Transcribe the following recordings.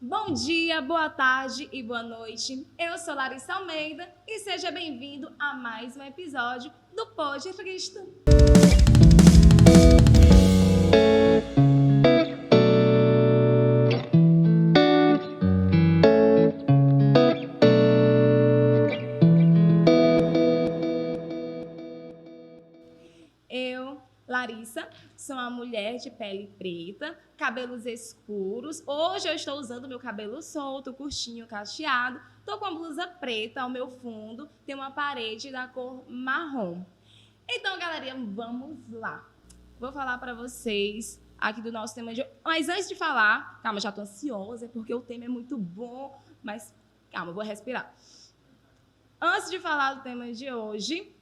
Bom dia, boa tarde e boa noite. Eu sou Larissa Almeida e seja bem-vindo a mais um episódio do Pode Cristo. Larissa, sou uma mulher de pele preta, cabelos escuros. Hoje eu estou usando meu cabelo solto, curtinho, cacheado. Estou com a blusa preta ao meu fundo, tem uma parede da cor marrom. Então, galerinha, vamos lá. Vou falar para vocês aqui do nosso tema de hoje. Mas antes de falar, calma, já estou ansiosa, porque o tema é muito bom, mas calma, vou respirar. Antes de falar do tema de hoje,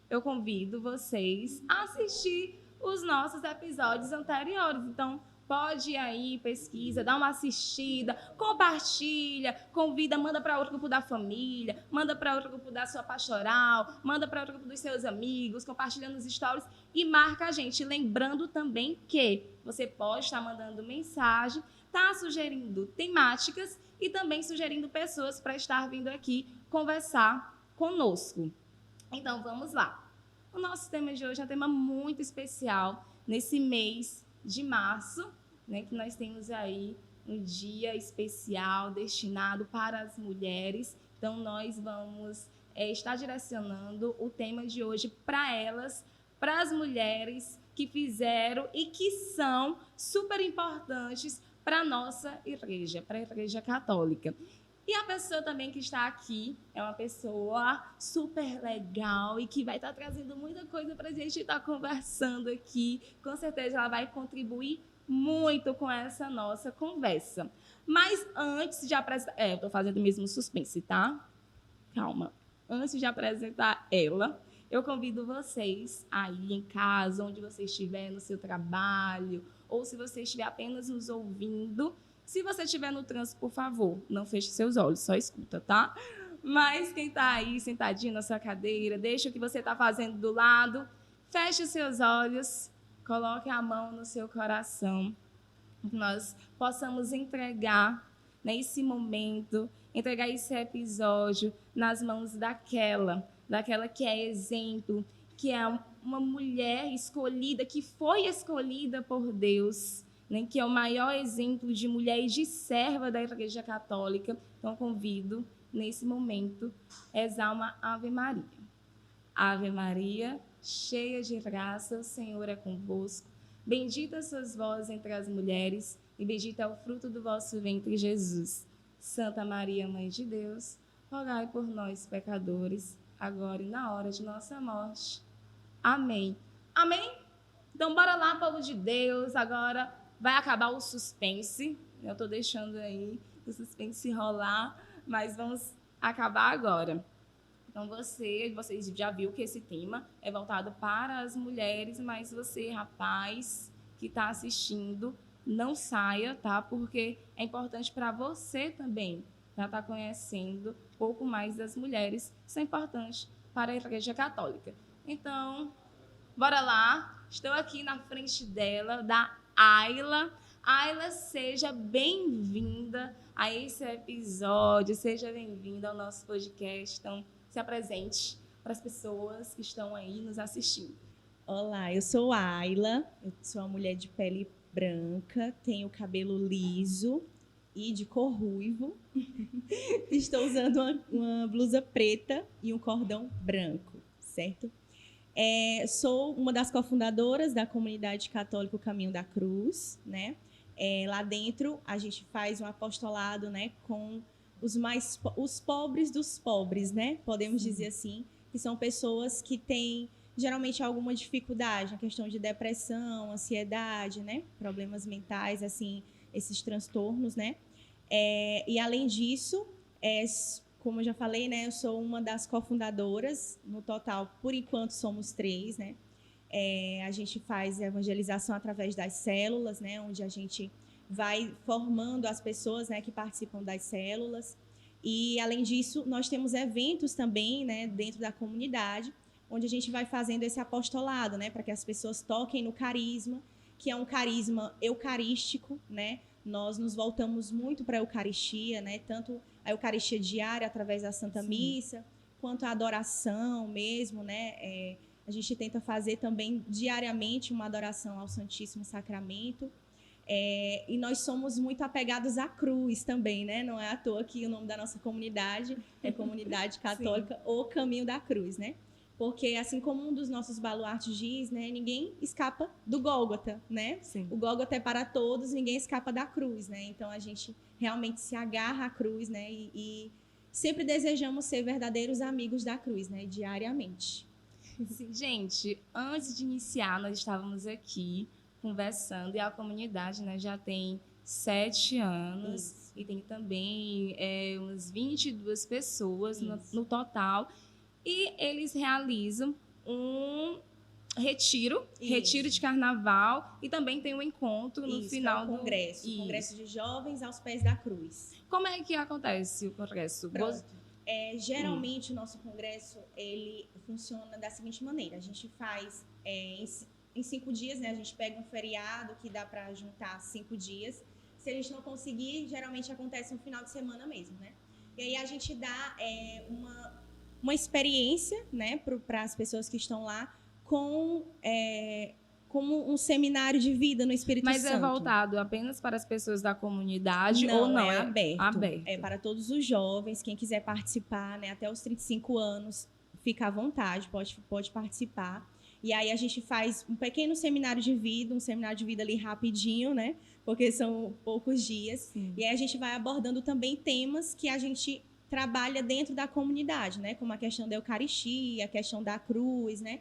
eu convido vocês a assistir os nossos episódios anteriores. Então, pode ir aí, pesquisa, dá uma assistida, compartilha, convida, manda para outro grupo da família, manda para outro grupo da sua pastoral, manda para outro grupo dos seus amigos, compartilha nos stories e marca a gente. Lembrando também que você pode estar mandando mensagem, tá sugerindo temáticas e também sugerindo pessoas para estar vindo aqui conversar conosco. Então, vamos lá. O nosso tema de hoje é um tema muito especial nesse mês de março, né, que nós temos aí um dia especial destinado para as mulheres. Então, nós vamos estar direcionando o tema de hoje para elas, para as mulheres que fizeram e que são super importantes para a nossa igreja, para a Igreja Católica. E a pessoa também que está aqui é uma pessoa super legal e que vai estar trazendo muita coisa para a gente estar conversando aqui. Com certeza ela vai contribuir muito com essa nossa conversa. Mas antes de apresentar... eu estou fazendo mesmo suspense, tá? Calma. Antes de apresentar ela, eu convido vocês aí em casa, onde você estiver, no seu trabalho, ou se você estiver apenas nos ouvindo... Se você estiver no trânsito, por favor, não feche seus olhos, só escuta, tá? Mas quem está aí sentadinho na sua cadeira, deixa o que você está fazendo do lado, feche os seus olhos, coloque a mão no seu coração, que nós possamos entregar nesse momento, entregar esse episódio nas mãos daquela que é exemplo, que é uma mulher escolhida, que foi escolhida por Deus, né, que é o maior exemplo de mulher e de serva da Igreja Católica. Então, convido, nesse momento, a rezar uma Ave Maria. Ave Maria, cheia de graça, o Senhor é convosco. Bendita sois vós entre as mulheres, e bendito é o fruto do vosso ventre, Jesus. Santa Maria, Mãe de Deus, rogai por nós, pecadores, agora e na hora de nossa morte. Amém. Amém? Então, bora lá, povo de Deus, agora... Vai acabar o suspense, eu estou deixando aí o suspense rolar, mas vamos acabar agora. Então, vocês já viram que esse tema é voltado para as mulheres, mas você, rapaz, que está assistindo, não saia, tá? Porque é importante para você também estar conhecendo um pouco mais das mulheres, isso é importante para a Igreja Católica. Então, bora lá, estou aqui na frente dela, da Ayla. Ayla, seja bem-vinda a esse episódio, seja bem-vinda ao nosso podcast. Então, se apresente para as pessoas que estão aí nos assistindo. Olá, eu sou Ayla, eu sou uma mulher de pele branca, tenho cabelo liso e de cor ruivo. Estou usando uma blusa preta e um cordão branco, certo? Sou uma das cofundadoras da comunidade católica Caminho da Cruz, né? Lá dentro a gente faz um apostolado, né, com os pobres dos pobres, né? Podemos dizer assim, que são pessoas que têm geralmente alguma dificuldade na questão de depressão, ansiedade, né? Problemas mentais, assim, esses transtornos, né? E além disso, como eu já falei, né, eu sou uma das cofundadoras. No total, por enquanto, somos 3, né? A gente faz evangelização através das células, né, onde a gente vai formando as pessoas, né, que participam das células. E, além disso, nós temos eventos também, né, dentro da comunidade, onde a gente vai fazendo esse apostolado, né, para que as pessoas toquem no carisma, que é um carisma eucarístico, né, nós nos voltamos muito para a Eucaristia, né? Tanto a Eucaristia diária, através da Santa Missa, quanto a adoração mesmo, né? A gente tenta fazer também diariamente uma adoração ao Santíssimo Sacramento. E nós somos muito apegados à cruz também, né? Não é à toa que o nome da nossa comunidade é Comunidade Católica O Caminho da Cruz, né? Porque, assim como um dos nossos baluartes diz, né? Ninguém escapa do Gólgota, né? Sim. O Gólgota é para todos, ninguém escapa da cruz, né? Então, a gente realmente se agarra à cruz, né? E sempre desejamos ser verdadeiros amigos da cruz, né? Diariamente. Sim, gente, antes de iniciar, nós estávamos aqui conversando e a comunidade, né, já tem 7 anos. Isso. E tem também umas 22 pessoas no total. E eles realizam um retiro de carnaval, e também tem um encontro no final do congresso. O Congresso de Jovens aos Pés da Cruz. Como é que acontece o congresso? Pronto. Geralmente o nosso congresso ele funciona da seguinte maneira: a gente faz em 5 dias, né? A gente pega um feriado que dá para juntar 5 dias. Se a gente não conseguir, geralmente acontece no final de semana mesmo, né? E aí a gente dá uma experiência, né, para as pessoas que estão lá, como um seminário de vida no Espírito Santo. Mas é voltado apenas para as pessoas da comunidade ou não? É aberto. É para todos os jovens, quem quiser participar, né, até os 35 anos, fica à vontade, pode participar. E aí a gente faz um pequeno seminário de vida, ali rapidinho, né, porque são poucos dias. Sim. E aí a gente vai abordando também temas que a gente trabalha dentro da comunidade, né, como a questão da Eucaristia, a questão da cruz, né.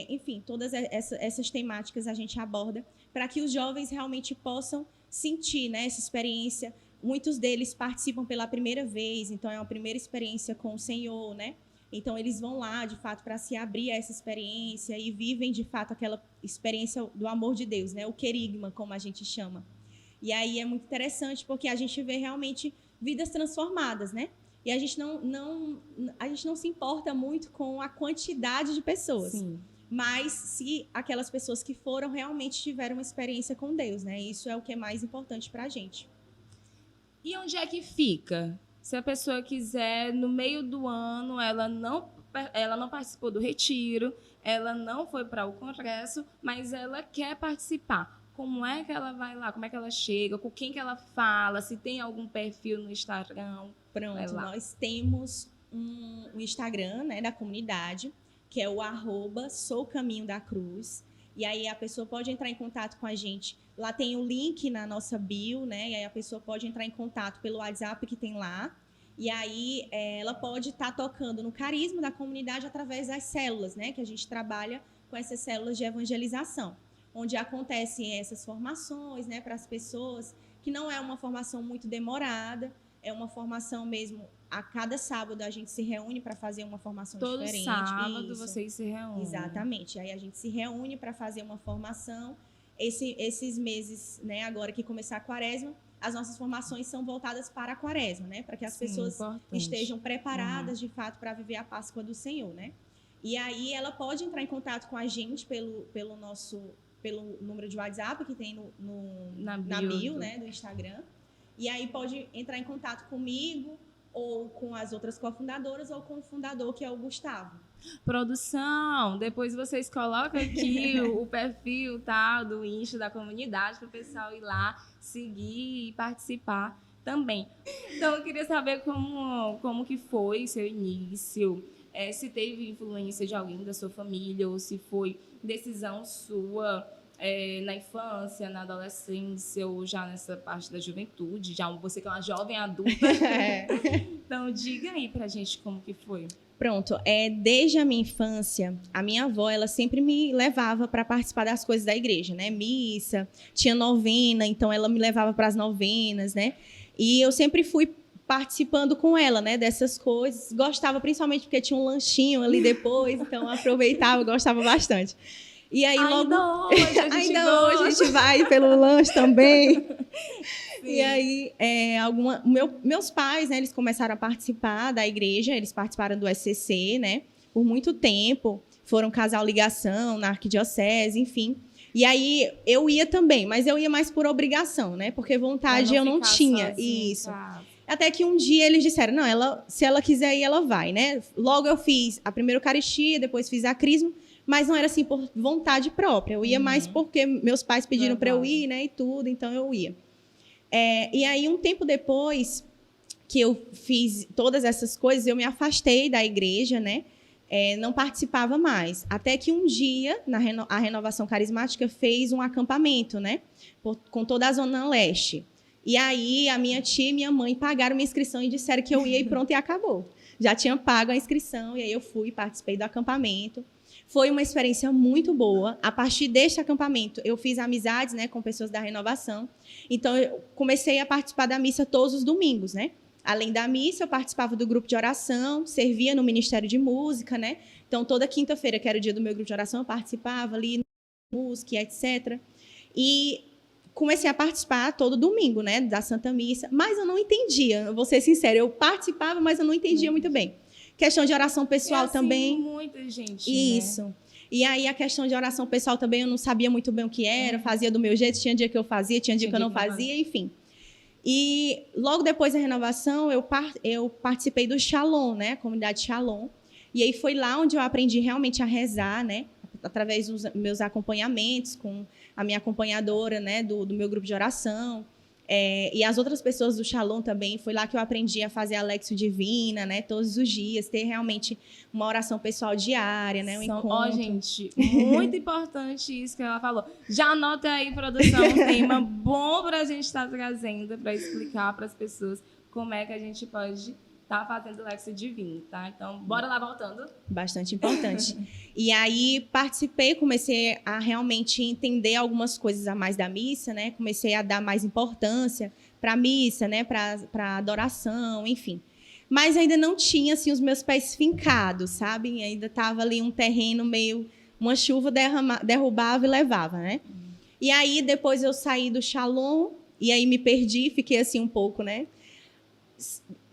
Enfim, todas essas temáticas a gente aborda para que os jovens realmente possam sentir, né, essa experiência. Muitos deles participam pela primeira vez, então é uma primeira experiência com o Senhor, né? Então eles vão lá, de fato, para se abrir a essa experiência e vivem, de fato, aquela experiência do amor de Deus, né? O querigma, como a gente chama. E aí é muito interessante porque a gente vê realmente vidas transformadas, né? E a gente não se importa muito com a quantidade de pessoas. Sim. Mas se aquelas pessoas que foram realmente tiveram uma experiência com Deus, né? Isso é o que é mais importante para a gente. E onde é que fica? Se a pessoa quiser, no meio do ano, ela não participou do retiro, ela não foi para o congresso, mas ela quer participar. Como é que ela vai lá? Como é que ela chega? Com quem que ela fala? Se tem algum perfil no Instagram? Pronto, nós temos um Instagram, né, da comunidade, que é o @soucaminhodacruz. E aí a pessoa pode entrar em contato com a gente. Lá tem o link na nossa bio, né? E aí a pessoa pode entrar em contato pelo WhatsApp que tem lá. E aí ela pode estar tocando no carisma da comunidade através das células, né? Que a gente trabalha com essas células de evangelização, onde acontecem essas formações, né, para as pessoas, que não é uma formação muito demorada, é uma formação mesmo. A cada sábado a gente se reúne para fazer uma formação diferente. Todo sábado vocês se reúnem. Exatamente. Aí a gente se reúne para fazer uma formação. Esses meses, né, agora que começar a quaresma, as nossas formações são voltadas para a quaresma, né, para que as pessoas estejam preparadas, de fato, para viver a Páscoa do Senhor, né? E aí ela pode entrar em contato com a gente pelo número de WhatsApp que tem na bio, né, do Instagram. E aí pode entrar em contato comigo, ou com as outras cofundadoras, ou com o fundador, que é o Gustavo. Produção, depois vocês colocam aqui o perfil, tá, do Insta da comunidade, para o pessoal ir lá, seguir e participar também. Então, eu queria saber como que foi seu início, se teve influência de alguém da sua família, ou se foi decisão sua na infância, na adolescência, ou já nessa parte da juventude, já você que é uma jovem adulta. Então, diga aí pra gente como que foi. Pronto, desde a minha infância, a minha avó, ela sempre me levava para participar das coisas da igreja, né? Missa, tinha novena, então ela me levava para as novenas, né? E eu sempre fui participando com ela, né, dessas coisas. Gostava principalmente porque tinha um lanchinho ali depois, então aproveitava, gostava bastante. E aí ainda hoje a gente vai pelo lanche também. Sim. E aí, meus pais, né, eles começaram a participar da igreja, eles participaram do SCC, né, por muito tempo, foram casal ligação na arquidiocese, enfim. E aí eu ia também, mas eu ia mais por obrigação, né? Porque vontade eu não tinha. Isso. Tá. Até que um dia eles disseram, não, se ela quiser ir, ela vai, né? Logo eu fiz a primeira Eucaristia, depois fiz a Crisma, mas não era assim por vontade própria. Eu ia mais porque meus pais pediram para eu ir, né? E tudo, então eu ia. E aí, um tempo depois que eu fiz todas essas coisas, eu me afastei da igreja, né? Não participava mais. Até que um dia, a Renovação Carismática fez um acampamento, né? Com toda a Zona Leste. E aí, a minha tia e minha mãe pagaram minha inscrição e disseram que eu ia e pronto, e acabou. Já tinha pago a inscrição, e aí eu fui, participei do acampamento. Foi uma experiência muito boa. A partir deste acampamento, eu fiz amizades, né, com pessoas da Renovação. Então, eu comecei a participar da missa todos os domingos, né? Além da missa, eu participava do grupo de oração, servia no Ministério de Música, né? Então, toda quinta-feira, que era o dia do meu grupo de oração, eu participava ali, música, etc. E comecei a participar todo domingo, né, da Santa Missa, mas eu não entendia, eu vou ser sincera, eu participava, mas eu não entendia muito bem. Questão de oração pessoal assim, também. Muita gente, isso. Né? E aí a questão de oração pessoal também eu não sabia muito bem o que era, fazia do meu jeito, tinha dia que eu fazia, tinha dia que eu não fazia, enfim. E logo depois da renovação, eu participei do Shalom, né, a comunidade Shalom, e aí foi lá onde eu aprendi realmente a rezar, né, através dos meus acompanhamentos com a minha acompanhadora, né, do meu grupo de oração, e as outras pessoas do Shalom também. Foi lá que eu aprendi a fazer a Lexio Divina, né, todos os dias, ter realmente uma oração pessoal diária, né, um encontro. Ó, gente, muito importante isso que ela falou. Já anota aí, produção, um tema bom para a gente estar trazendo, para explicar para as pessoas como é que a gente pode tá fazendo Lexio Divina, tá? Então, bora lá voltando. Bastante importante. E aí, participei, comecei a realmente entender algumas coisas a mais da missa, né? Comecei a dar mais importância para a missa, né? Para adoração, enfim. Mas ainda não tinha, assim, os meus pés fincados, sabe? Ainda estava ali um terreno meio... Uma chuva derrubava e levava, né? E aí, depois eu saí do Shalom, e aí me perdi, fiquei assim um pouco, né?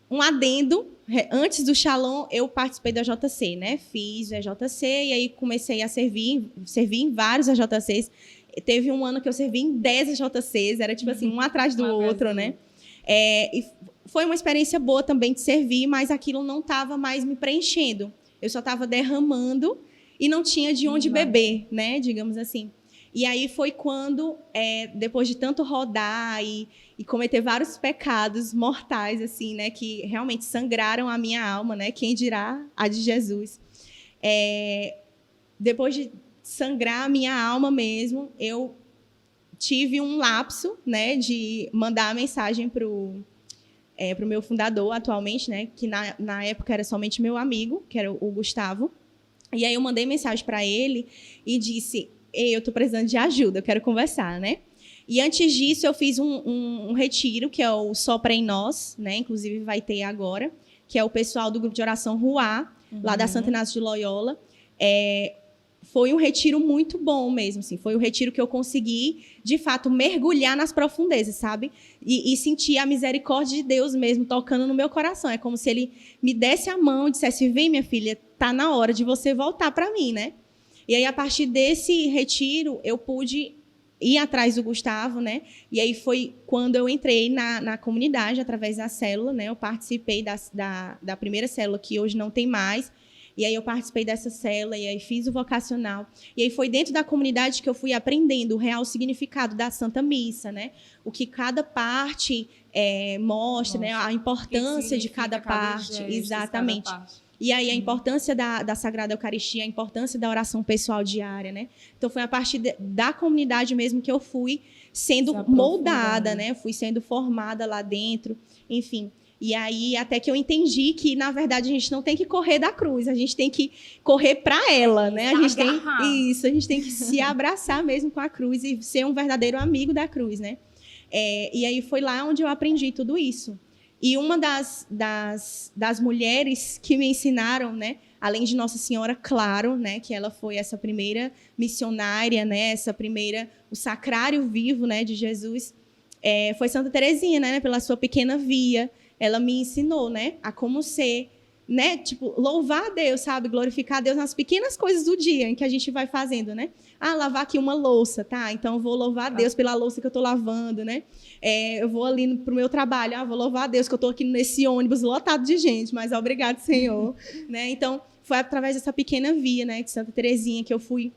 Um adendo, antes do Shalom, eu participei da JC, né? Fiz a JC e aí comecei a servir em vários AJCs. Teve um ano que eu servi em 10 AJCs, era tipo assim, um atrás do outro, né? E foi uma experiência boa também de servir, mas aquilo não estava mais me preenchendo. Eu só estava derramando e não tinha de onde beber, né? Digamos assim. E aí foi quando, depois de tanto rodar e cometer vários pecados mortais, assim, né, que realmente sangraram a minha alma, né, quem dirá a de Jesus. Depois de sangrar a minha alma mesmo, eu tive um lapso, né, de mandar a mensagem para o meu fundador atualmente, né, que na época era somente meu amigo, que era o Gustavo. E aí eu mandei mensagem para ele e disse: ei, eu estou precisando de ajuda, eu quero conversar, né? E antes disso, eu fiz um retiro, que é o Sopra em Nós, né? Inclusive vai ter agora, que é o pessoal do grupo de oração Ruá, lá da Santa Inácio de Loyola. Foi um retiro muito bom mesmo, assim. Foi o retiro que eu consegui, de fato, mergulhar nas profundezas, sabe? E sentir a misericórdia de Deus mesmo tocando no meu coração. É como se ele me desse a mão e dissesse: vem, minha filha, tá na hora de você voltar para mim, né? E aí, a partir desse retiro, eu pude ir atrás do Gustavo, né? E aí foi quando eu entrei na comunidade, através da célula, né? Eu participei da primeira célula, que hoje não tem mais. E aí eu participei dessa célula, e aí fiz o vocacional. E aí foi dentro da comunidade que eu fui aprendendo o real significado da Santa Missa, né? O que cada parte mostra, né? A importância de cada parte. Exatamente. Cada parte. E aí a importância da Sagrada Eucaristia, a importância da oração pessoal diária, né? Então foi a partir da comunidade mesmo que eu fui sendo moldada, né? Fui sendo formada lá dentro, enfim. E aí até que eu entendi que, na verdade, a gente não tem que correr da cruz, a gente tem que correr para ela, né? A gente tem que se abraçar mesmo com a cruz e ser um verdadeiro amigo da cruz, né? E aí foi lá onde eu aprendi tudo isso. E uma das mulheres que me ensinaram, né, além de Nossa Senhora, claro, né, que ela foi essa primeira missionária, né, o sacrário vivo, né, de Jesus, foi Santa Teresinha, né, pela sua pequena via. Ela me ensinou, né, a como ser né, tipo, louvar a Deus, sabe? Glorificar a Deus nas pequenas coisas do dia em que a gente vai fazendo, né? Ah, lavar aqui uma louça, tá? Então eu vou louvar a Deus pela louça que eu tô lavando, né? Eu vou ali pro meu trabalho, vou louvar a Deus que eu tô aqui nesse ônibus lotado de gente, mas obrigado, Senhor, né? Então, foi através dessa pequena via, né, de Santa Terezinha que eu fui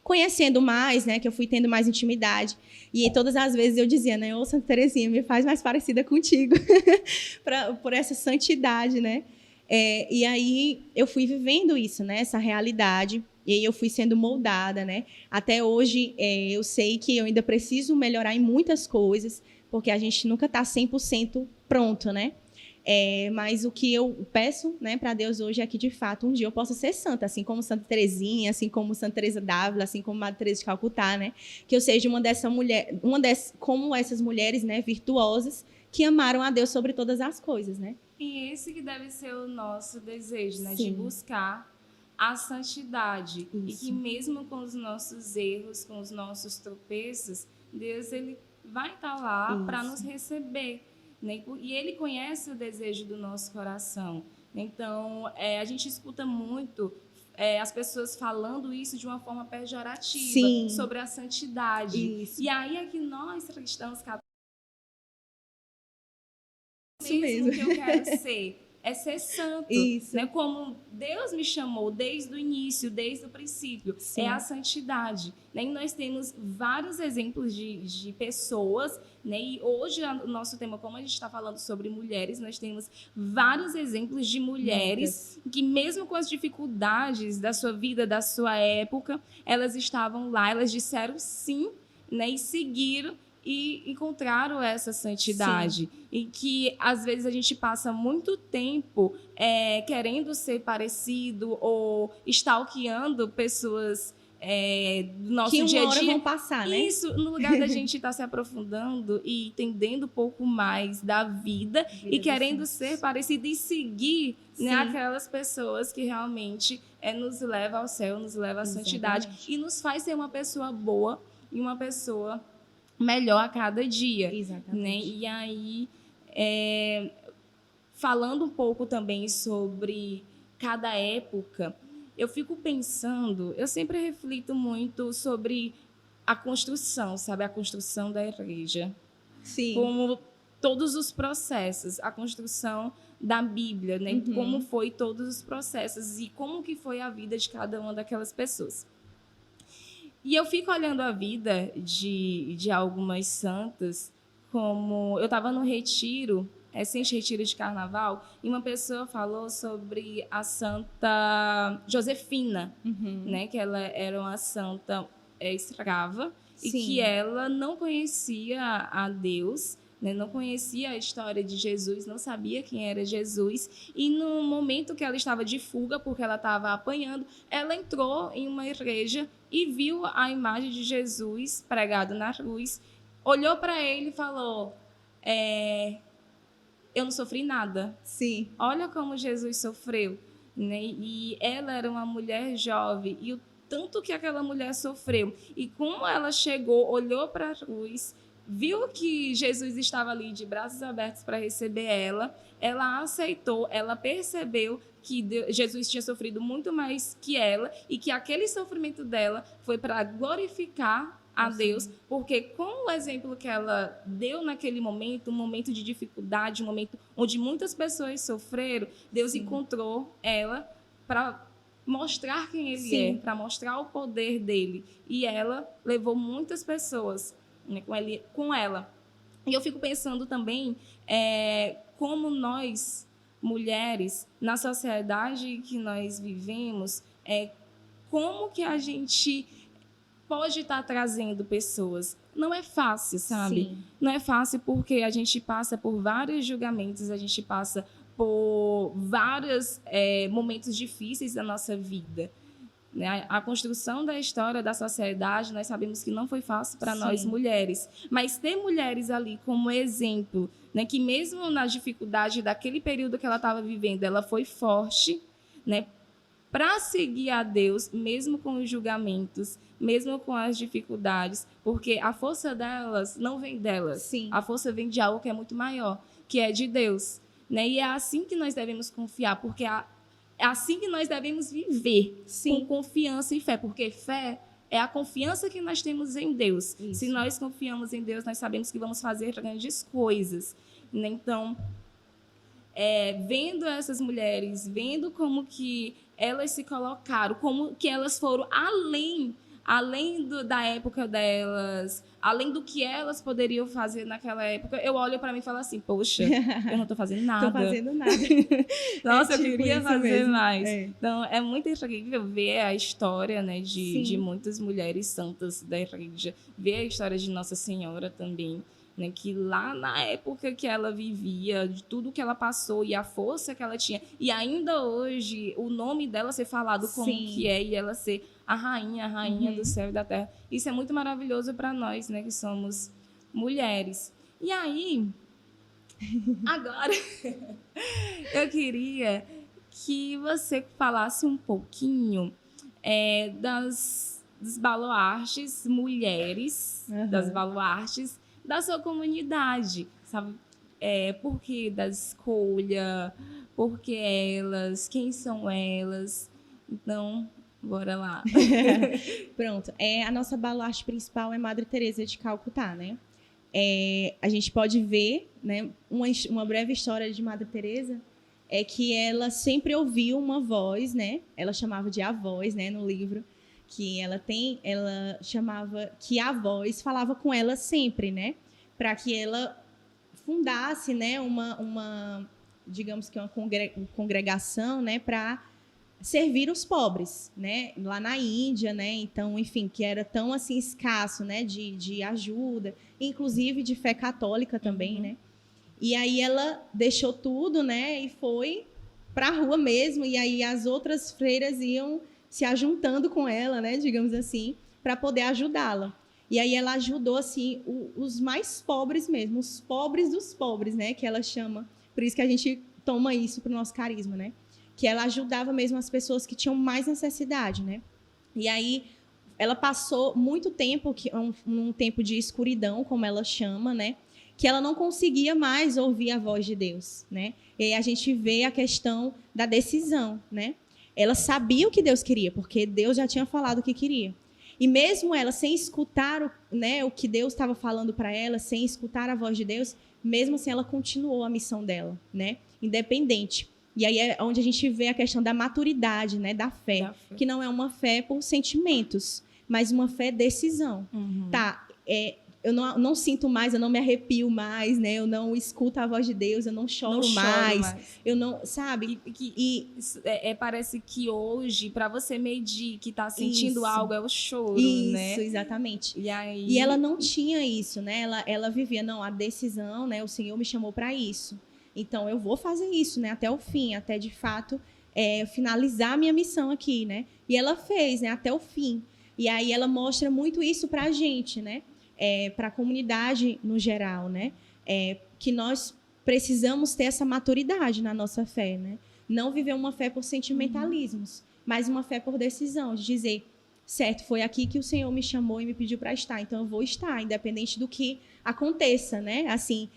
conhecendo mais, né, que eu fui tendo mais intimidade. E todas as vezes eu dizia, né, ô Santa Terezinha, me faz mais parecida contigo, por essa santidade, né? E aí eu fui vivendo isso, né, essa realidade, e aí eu fui sendo moldada, né? Até hoje eu sei que eu ainda preciso melhorar em muitas coisas, porque a gente nunca está 100% pronto, né? Mas o que eu peço, né, para Deus hoje é que, de fato, um dia eu possa ser santa, assim como Santa Terezinha, assim como Santa Teresa d'Ávila, assim como Madre Teresa de Calcutá, né? Que eu seja como essas mulheres, né, virtuosas, que amaram a Deus sobre todas as coisas, né? E esse que deve ser o nosso desejo, né? Sim. De buscar a santidade. Isso. E que mesmo com os nossos erros, com os nossos tropeços, Deus ele vai estar lá para nos receber. Né? E ele conhece o desejo do nosso coração. Então, a gente escuta muito as pessoas falando isso de uma forma pejorativa. Sim. Sobre a santidade. Isso. E aí é que nós, cristãos católicos, mesmo que eu quero ser ser santo, isso. Né? Como Deus me chamou desde o início, desde o princípio. Sim. É a santidade, né? E nós temos vários exemplos de pessoas, né? E hoje o nosso tema, como a gente está falando sobre mulheres, nós temos vários exemplos de mulheres que mesmo com as dificuldades da sua vida, da sua época, elas estavam lá, elas disseram sim, né? E seguiram e encontraram essa santidade. Sim. E que, às vezes, a gente passa muito tempo querendo ser parecido ou stalkeando pessoas do nosso dia a dia. Que uma hora vão passar, né? Isso, no lugar da gente estar se aprofundando e entendendo um pouco mais da vida e querendo ser parecido e seguir, né, aquelas pessoas que realmente nos levam ao céu, nos levam à santidade e nos faz ser uma pessoa boa e uma pessoa melhor a cada dia. Exatamente. Né? E aí, falando um pouco também sobre cada época, eu fico pensando, eu sempre reflito muito sobre a construção, sabe? A construção da igreja. Sim. Como todos os processos, a construção da Bíblia, né? Uhum. Como foi todos os processos e como que foi a vida de cada uma daquelas pessoas. E eu fico olhando a vida de algumas santas, como eu estava no retiro, recente retiro de carnaval, e uma pessoa falou sobre a Santa Josefina, né, que ela era uma santa escrava, e que ela não conhecia a Deus, né, não conhecia a história de Jesus, não sabia quem era Jesus, e no momento que ela estava de fuga, porque ela estava apanhando, ela entrou em uma igreja e viu a imagem de Jesus pregado na cruz, olhou para ele e falou, eu não sofri nada. Sim. Olha como Jesus sofreu. Né? E ela era uma mulher jovem, e o tanto que aquela mulher sofreu, e como ela chegou, olhou para a cruz, viu que Jesus estava ali de braços abertos para receber ela aceitou, ela percebeu que Jesus tinha sofrido muito mais que ela e que aquele sofrimento dela foi para glorificar a Deus, porque com o exemplo que ela deu naquele momento, um momento de dificuldade, um momento onde muitas pessoas sofreram, Deus encontrou ela para mostrar quem ele é, para mostrar o poder dele. E ela levou muitas pessoas, né, com ela. E eu fico pensando também como nós, mulheres, na sociedade que nós vivemos, como que a gente pode estar trazendo pessoas. Não é fácil, sabe? Sim. Não é fácil porque a gente passa por vários julgamentos, a gente passa por vários momentos difíceis da nossa vida. A construção da história da sociedade, nós sabemos que não foi fácil para nós mulheres, mas ter mulheres ali como exemplo, né, que mesmo na dificuldade daquele período que ela estava vivendo, ela foi forte, né, para seguir a Deus, mesmo com os julgamentos, mesmo com as dificuldades, porque a força delas não vem delas, a força vem de algo que é muito maior, que é de Deus. né? E é assim que nós devemos confiar, porque é assim que nós devemos viver, Sim. com confiança e fé, porque fé é a confiança que nós temos em Deus. Isso. Se nós confiamos em Deus, nós sabemos que vamos fazer grandes coisas, né? Então, vendo essas mulheres, vendo como que elas se colocaram, como que elas foram além da época delas, além do que elas poderiam fazer naquela época, eu olho para mim e falo assim, poxa, eu não estou fazendo nada. Estou fazendo nada. Nossa, eu tipo queria isso fazer mesmo. mais. É. Então, é muito incrível ver a história, né, de muitas mulheres santas da igreja, ver a história de Nossa Senhora também, né, que lá na época que ela vivia, de tudo que ela passou e a força que ela tinha, e ainda hoje o nome dela ser falado como que é, e ela ser a rainha do céu e da terra. Isso é muito maravilhoso para nós, né, que somos mulheres. E aí, agora, eu queria que você falasse um pouquinho dos baluartes mulheres, das baluartes da sua comunidade, sabe? Por que da escolha, por que elas, quem são elas. Então, bora lá. Pronto. A nossa baluarte principal é Madre Teresa de Calcutá, né? A gente pode ver, né, uma breve história de Madre Teresa é que ela sempre ouviu uma voz, né? Ela chamava de a voz, né, no livro, que ela chamava que a voz falava com ela sempre, né? Para que ela fundasse, né, digamos que uma congregação, né, para servir os pobres, né, lá na Índia, né, então, enfim, que era tão assim escasso, né, de ajuda, inclusive de fé católica também, né. E aí ela deixou tudo, né, e foi para a rua mesmo, e aí as outras freiras iam se ajuntando com ela, né, digamos assim, para poder ajudá-la. E aí ela ajudou, assim, os mais pobres mesmo, os pobres dos pobres, né, que ela chama. Por isso que a gente toma isso para o nosso carisma, né? Que ela ajudava mesmo as pessoas que tinham mais necessidade, né? E aí ela passou muito tempo, um tempo de escuridão, como ela chama, né? Que ela não conseguia mais ouvir a voz de Deus, né? E aí a gente vê a questão da decisão, né? Ela sabia o que Deus queria, porque Deus já tinha falado o que queria. E mesmo ela, sem escutar o que Deus estava falando para ela, sem escutar a voz de Deus, mesmo assim ela continuou a missão dela, né? Independente. E aí é onde a gente vê a questão da maturidade, né? Da fé. Que não é uma fé por sentimentos, mas uma fé decisão. Tá, eu não sinto mais, eu não me arrepio mais, né? Eu não escuto a voz de Deus, eu não choro mais. Eu não, sabe? Parece que hoje, para você medir que tá sentindo algo, é o choro, né? Isso, exatamente. E E ela não tinha isso, né? Ela vivia, não, a decisão, né? O Senhor me chamou para isso. Então, eu vou fazer isso, né? Até o fim, até, de fato, finalizar a minha missão aqui, né? E ela fez, né? Até o fim. E aí ela mostra muito isso para a gente, né? Para a comunidade no geral, né? Que nós precisamos ter essa maturidade na nossa fé, né? Não viver uma fé por sentimentalismos, mas uma fé por decisão, de dizer, certo, foi aqui que o Senhor me chamou e me pediu para estar, então eu vou estar, independente do que aconteça, né? Assim,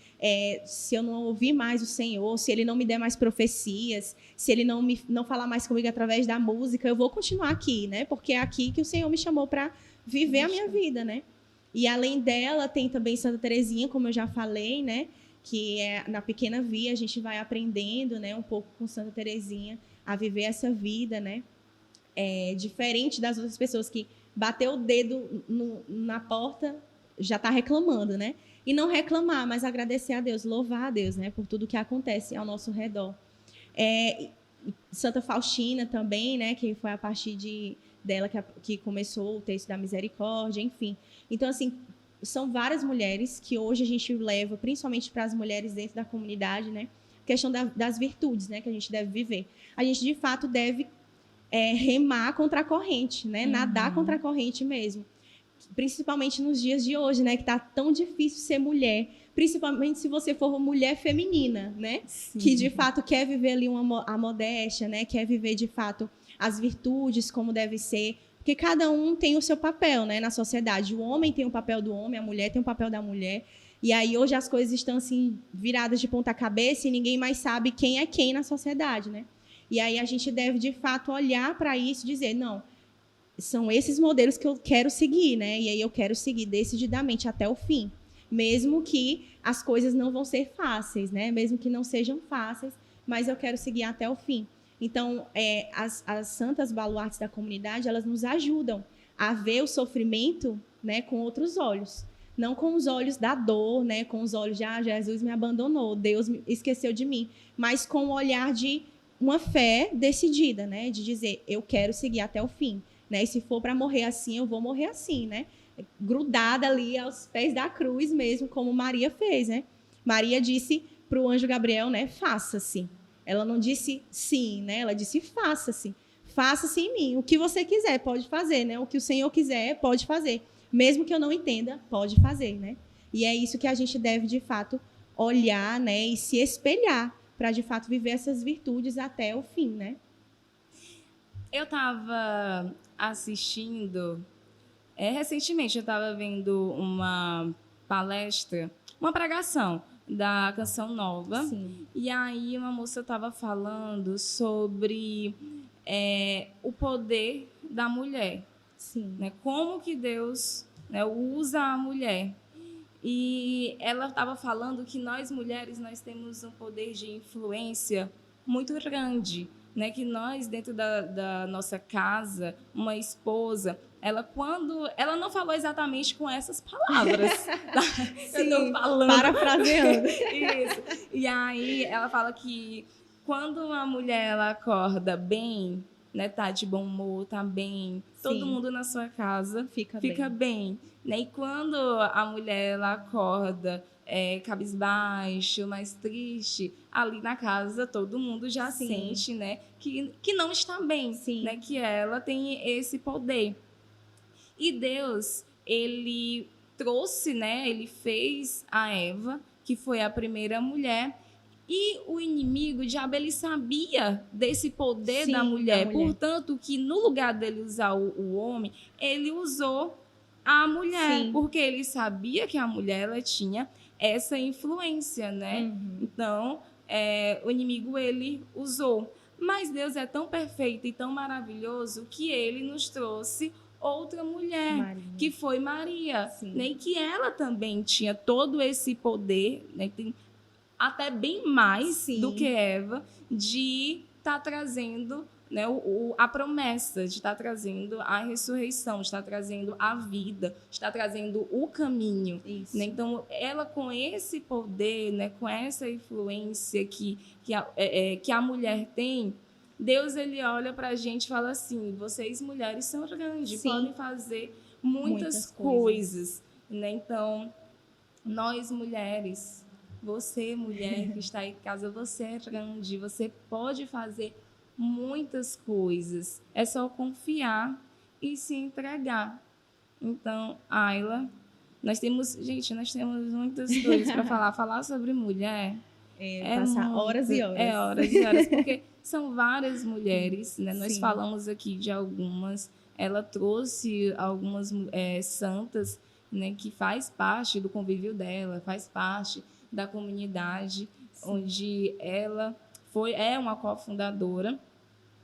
se eu não ouvir mais o Senhor, se Ele não me der mais profecias, se Ele não falar mais comigo através da música, eu vou continuar aqui, né? Porque é aqui que o Senhor me chamou para viver a minha vida, né? E além dela, tem também Santa Teresinha, como eu já falei, né? Que na pequena via a gente vai aprendendo, né? Um pouco com Santa Teresinha a viver essa vida, né? Diferente das outras pessoas que bateu o dedo na porta, já está reclamando, né? E não reclamar, mas agradecer a Deus, louvar a Deus, né? Por tudo que acontece ao nosso redor. Santa Faustina também, né? Que foi a partir dela que começou o texto da misericórdia, enfim. Então, assim, são várias mulheres que hoje a gente leva, principalmente para as mulheres dentro da comunidade, né? A questão das virtudes, né? Que a gente deve viver. A gente, de fato, deve remar contra a corrente, né? Nadar contra a corrente mesmo. Principalmente nos dias de hoje, né? Que tá tão difícil ser mulher. Principalmente se você for uma mulher feminina, né? Sim. Que, de fato, quer viver ali a modéstia, né? Quer viver, de fato, as virtudes como deve ser. Porque cada um tem o seu papel, né? Na sociedade. O homem tem o papel do homem, a mulher tem o papel da mulher. E aí hoje as coisas estão assim viradas de ponta cabeça e ninguém mais sabe quem é quem na sociedade, né? E aí a gente deve de fato olhar para isso e dizer, não, são esses modelos que eu quero seguir, né? E aí eu quero seguir decididamente até o fim, mesmo que as coisas não vão ser fáceis, né? Mesmo que não sejam fáceis, mas eu quero seguir até o fim. Então, as santas baluartes da comunidade, elas nos ajudam a ver o sofrimento, né, com outros olhos. Não com os olhos da dor, né, com os olhos de Jesus me abandonou, Deus me esqueceu de mim, mas com o olhar de uma fé decidida, né, de dizer, eu quero seguir até o fim. Né? E se for para morrer assim, eu vou morrer assim, né? Grudada ali aos pés da cruz mesmo, como Maria fez, né? Maria disse para o anjo Gabriel, né? Faça-se. Ela não disse sim, né? Ela disse faça-se. Faça-se em mim. O que você quiser, pode fazer, né? O que o Senhor quiser, pode fazer. Mesmo que eu não entenda, pode fazer, né? E é isso que a gente deve, de fato, olhar, né? E se espelhar para, de fato, viver essas virtudes até o fim, né? Eu estava assistindo, recentemente eu estava vendo uma palestra, uma pregação da Canção Nova. Sim. E aí uma moça estava falando sobre o poder da mulher. Sim. Né? Como que Deus, né, usa a mulher. E ela estava falando que nós mulheres nós temos um poder de influência muito grande. Né, que nós, dentro da nossa casa, uma esposa, ela não falou exatamente com essas palavras. Tá? Sim, eu estou falando. Parafraseando. Isso. E aí ela fala que quando uma mulher ela acorda bem, né, tá de bom humor, tá bem, todo mundo na sua casa fica bem. Né? E quando a mulher ela acorda cabisbaixo, mais triste, ali na casa todo mundo já sente, né, que não está bem, né, que ela tem esse poder. E Deus, ele trouxe, né, ele fez a Eva, que foi a primeira mulher, e o inimigo, o diabo, ele sabia desse poder da mulher, portanto, que no lugar dele usar o homem, ele usou a mulher, porque ele sabia que a mulher ela tinha essa influência, né? Uhum. Então, o inimigo, ele usou. Mas Deus é tão perfeito e tão maravilhoso que ele nos trouxe outra mulher, Maria. Que foi Maria. Né? E que ela também tinha todo esse poder, né? Tem até bem mais do que Eva, de estar trazendo, né, a promessa, de estar trazendo a ressurreição, de estar trazendo a vida, de estar trazendo o caminho. Né? Então, ela com esse poder, né, com essa influência que a mulher tem, Deus ele olha para a gente e fala assim, vocês mulheres são grandes, podem fazer muitas coisas. Né? Então, nós mulheres, você mulher que está em casa, você é grande, você pode fazer muitas coisas. É só confiar e se entregar. Então, Ayla, nós temos muitas coisas para falar. Falar sobre mulher passar horas e horas. Horas e horas, porque são várias mulheres, né? Nós falamos aqui de algumas. Ela trouxe algumas santas, né, que faz parte do convívio dela, faz parte da comunidade, onde ela é uma cofundadora.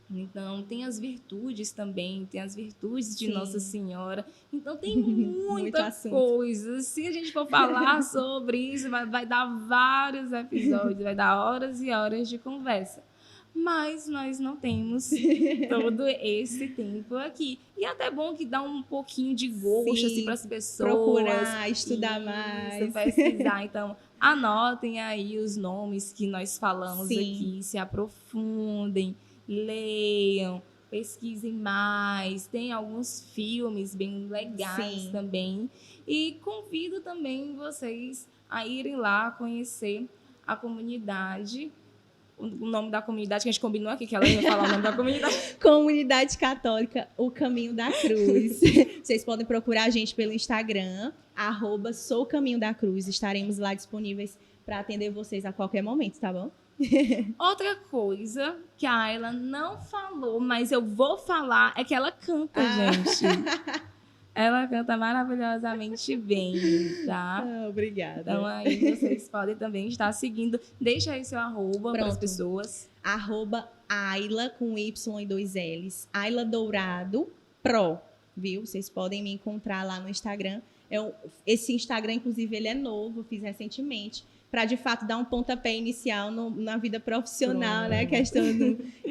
Então, tem as virtudes também, tem as virtudes de Nossa Senhora. Então, tem muita coisa. Se a gente for falar sobre isso, vai dar vários episódios, vai dar horas e horas de conversa. Mas nós não temos todo esse tempo aqui. E até bom que dá um pouquinho de gosto assim, para as pessoas. Procurar, estudar mais. Pesquisar. Então, anotem aí os nomes que nós falamos aqui, se aprofundem. Leiam, pesquisem mais, tem alguns filmes bem legais também. E convido também vocês a irem lá conhecer a comunidade. O nome da comunidade que a gente combinou aqui, que ela ia falar o nome da comunidade. Comunidade Católica, O Caminho da Cruz. Vocês podem procurar a gente pelo Instagram, @soucaminhodacruz. Estaremos lá disponíveis para atender vocês a qualquer momento, tá bom? Outra coisa que a Ayla não falou, mas eu vou falar, é que ela canta, gente. Ela canta maravilhosamente bem, tá? Obrigada. Então aí vocês podem também estar seguindo. Deixa aí seu arroba para as Pronto. pessoas. @Ayla com Y e 2 L's. Ayla Dourado Pro, viu? Vocês podem me encontrar lá no Instagram. Esse Instagram, inclusive, ele é novo, eu fiz recentemente, para de fato dar um pontapé inicial na vida profissional, né?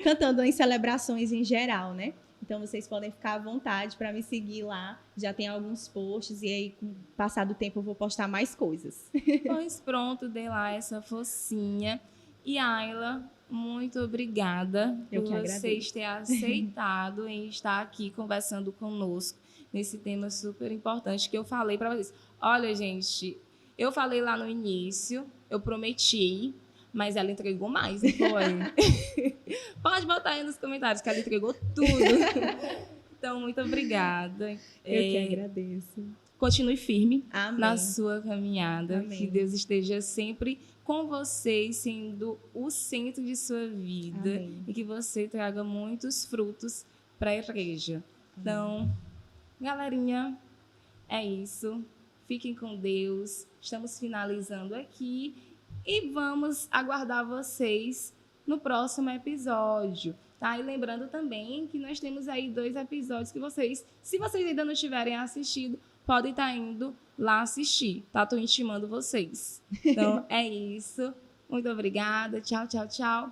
Cantando em celebrações em geral, né? Então, vocês podem ficar à vontade para me seguir lá. Já tem alguns posts e aí, com o passar do tempo, eu vou postar mais coisas. Pois pronto, dei lá essa focinha. E Ayla, muito obrigada Eu por que agradeço. vocês ter aceitado em estar aqui conversando conosco nesse tema super importante que eu falei para vocês. Olha, gente, eu falei lá no início, eu prometi, mas ela entregou mais, não foi? Pode botar aí nos comentários que ela entregou tudo. Então, muito obrigada. Eu que agradeço. Continue firme Amém. na sua caminhada. Amém. Que Deus esteja sempre com você, sendo o centro de sua vida. Amém. E que você traga muitos frutos para a igreja. Então, galerinha, é isso. Fiquem com Deus. Estamos finalizando aqui. E vamos aguardar vocês no próximo episódio. Tá? E lembrando também que nós temos aí 2 episódios que vocês, se vocês ainda não tiverem assistido, podem estar indo lá assistir, tá? Estou intimando vocês. Então, é isso. Muito obrigada. Tchau, tchau, tchau.